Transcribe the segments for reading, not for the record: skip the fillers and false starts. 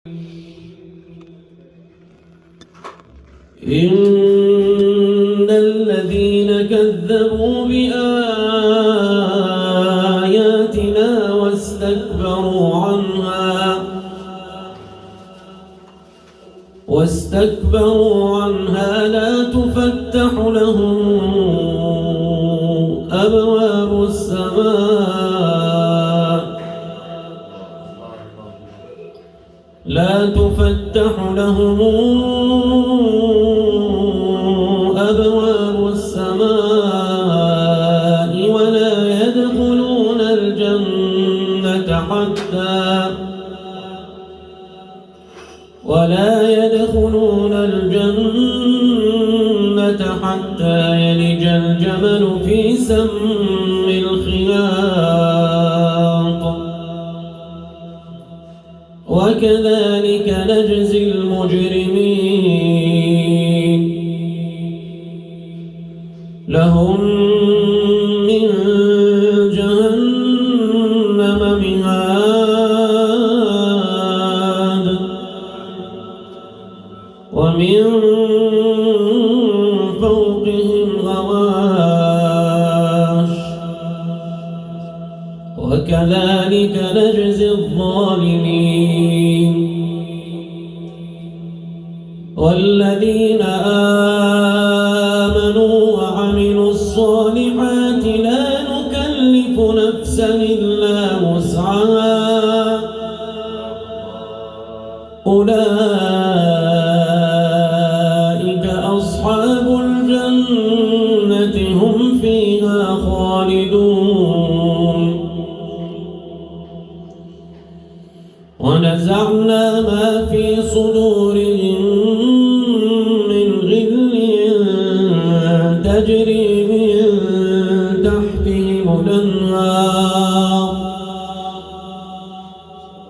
إن الذين كذبوا بآياتنا واستكبروا عنها لا تفتح لهم أبواب السماء ولا يدخلون الجنة حتى يلج الجمل في سم الخياط وكذلك نجزي المجرمين لهم من جهنم مهاد ومن فوقهم غواش وكذلك نجزي الظالمين والذين آمنوا وعملوا الصالحات لا نكلف نفسا إلا وسعها أولئك أصحاب الجنة هم فيها خالدون ونزعنا ما في صدورهم من غل تجري من تحتهم الأنهار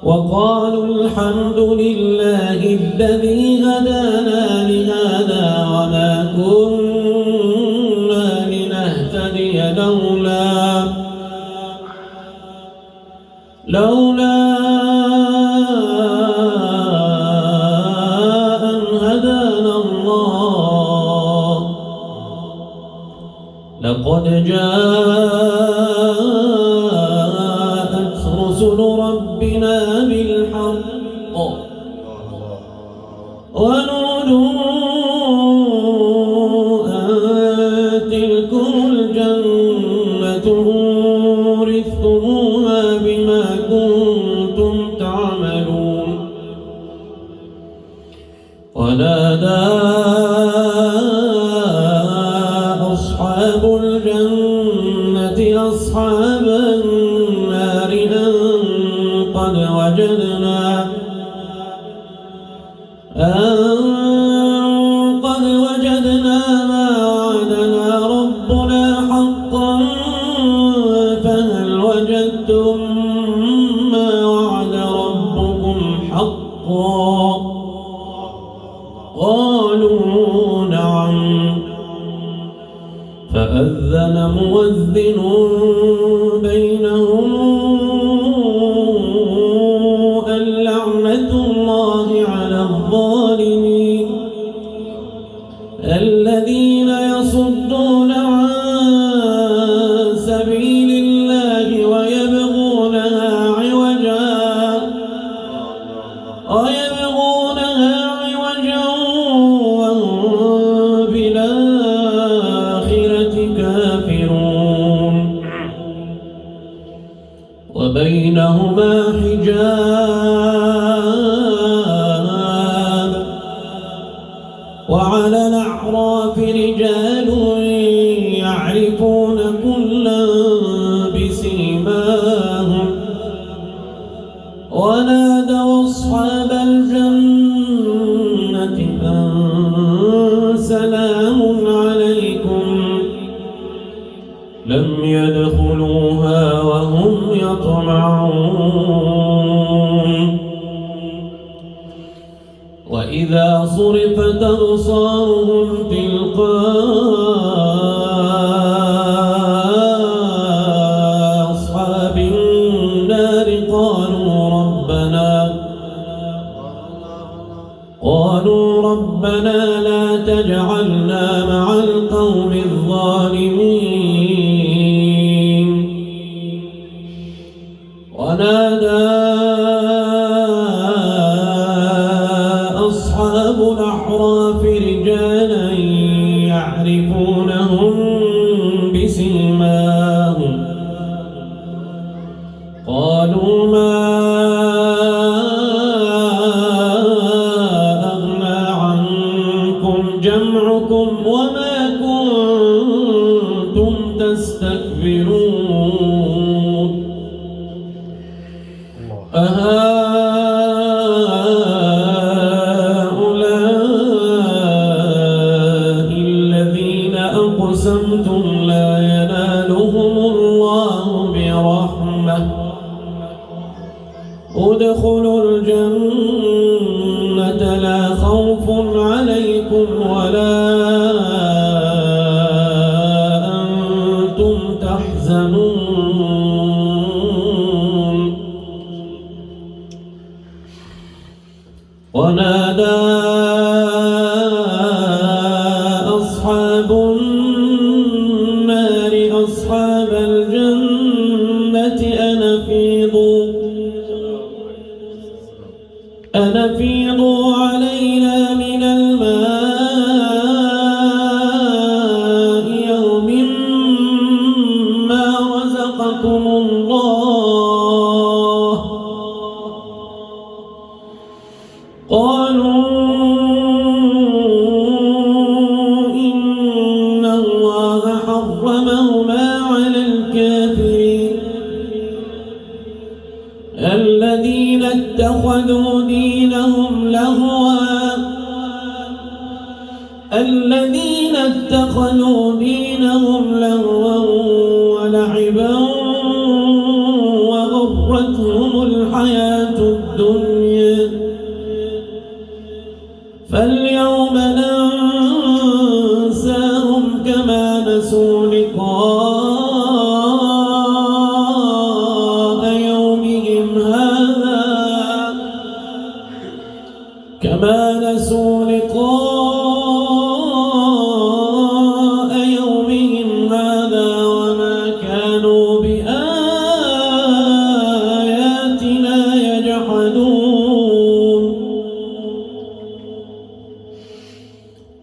وقالوا الحمد لله الذي هدانا لهذا وما كنا لنهتدي لولا أن هدانا الله لقد جاءت رسل ربنا بالحق ونودوا أن تلكم الجنة أورثتموها بما كنتم تعملون ونادى أصحاب الجنة أصحاب النار أن قد وجدنا ما وعدنا ربنا حقا فهل وجدتم ما وعد ربكم حقا قالوا نعم فأذن مؤذن بينهم الذين يصدون عن سبيل الله ويبغونها عوجا وهم بالآخرة كافرون وبينهما حجاب وعلى الأعراف رجال يعرفون كلا بسيماهم ونادوا أصحاب الجنة أن سلام عليكم لم يدخلوها وهم يطمعون وإذا صرفت أبصارهم تلقاء أصحاب النار قالوا ربنا قالوا ربنا لا تجعلنا مع القوم الظالمين ونادى أصحاب الأعراف رجالا يعرفونهم بسيماهم قالوا ما أغنى عنكم جمعكم وما كنتم تستكبرون أهؤلاء الذين أقسمتم لا ينالهم الله برحمة ادخلوا الجنة لا خوف عليكم ولا أنتم تحزنون ونادى أصحاب النار أصحاب الجنة أن أفيضوا علينا من الماء يوم ما رزقكم الله قالوا إن الله حرمهما على الكافرين الذين اتخذوا دينهم لهوا ولعبا وغرتهم الحياة الدنيا فاليوم ننساهم كما نسوا لقاء يومهم هذا وما كانوا بآياتنا يجحدون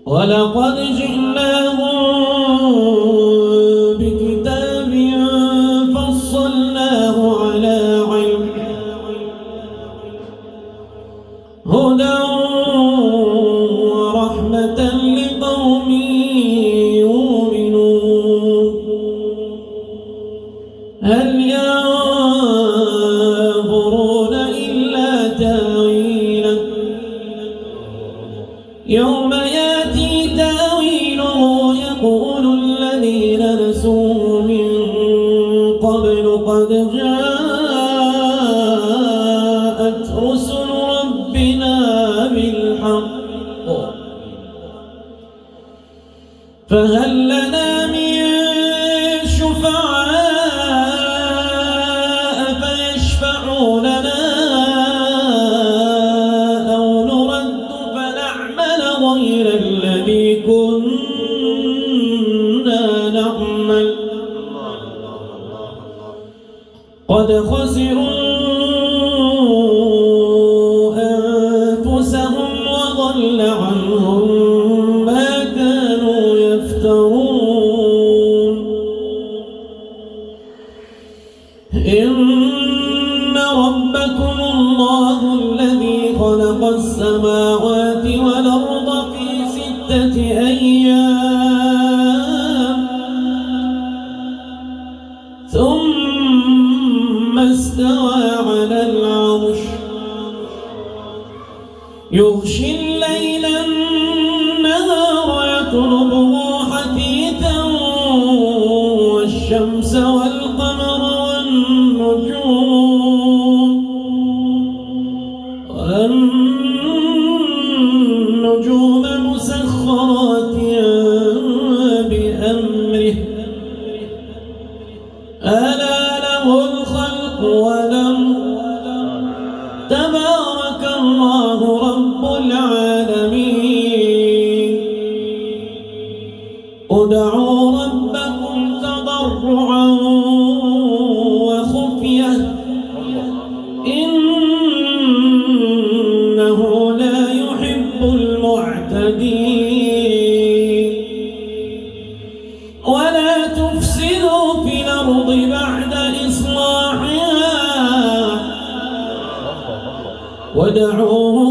ولقد جئناهم بكتاب فصلناه على علم هدى ورحمة لقوم يؤمنون هل ينظرون إلا تأويله يوم يأتي تأويله يقول الذين نسوه من قبل قد جاءت رسل ربنا بالحق فهل لنا من شفعاء فيشفعوا لنا أو نرد فنعمل غير الذي كنا نعمل قد خسروا أنفسهم وضل عنهم ما كانوا يفترون إن ربكم الله الذي خلق السماوات والأرض في 6 أيام ثم استوى على العرش يغشي الليل النهار يطلبه حثيثا والشمس والقمر والنجوم مسخرات بأمره ألا له الخلق والأمر تبارك الله رب العالمين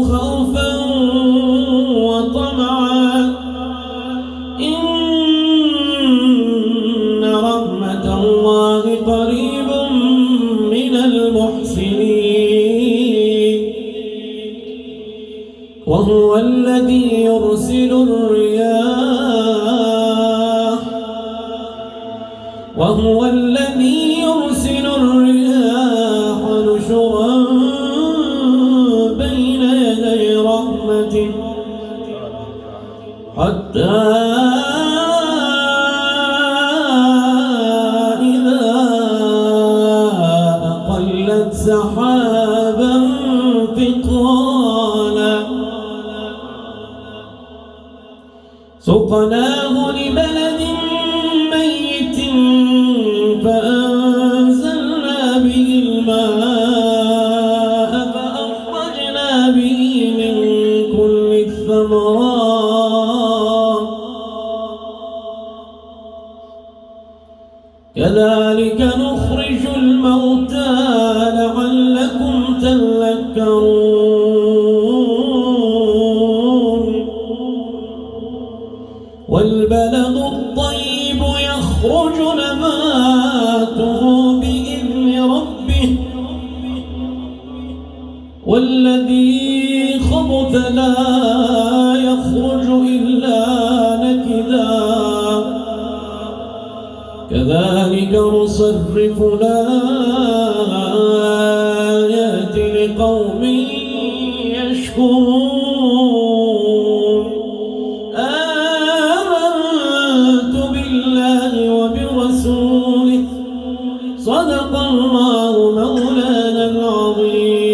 خوفا وطمعا إن رحمة الله قريب من المحسنين وهو الذي يرسل الرياح نشرا بين يدي رحمته حتى إذا أقلت سحابا ثقالا سقناه لبلد ميت فأنزلنا به الماء فأخرجنا به من كل الثمرات كذلك نخرج الموتى لعلكم تذكرون والبلد الطيب يخرج نباته بإذن ربه والذي خبث لا يخرج إلا نكدا كذلك نصرف الآيات لقوم يشكرون آمنت بالله وبرسوله صدق الله مولانا العظيم.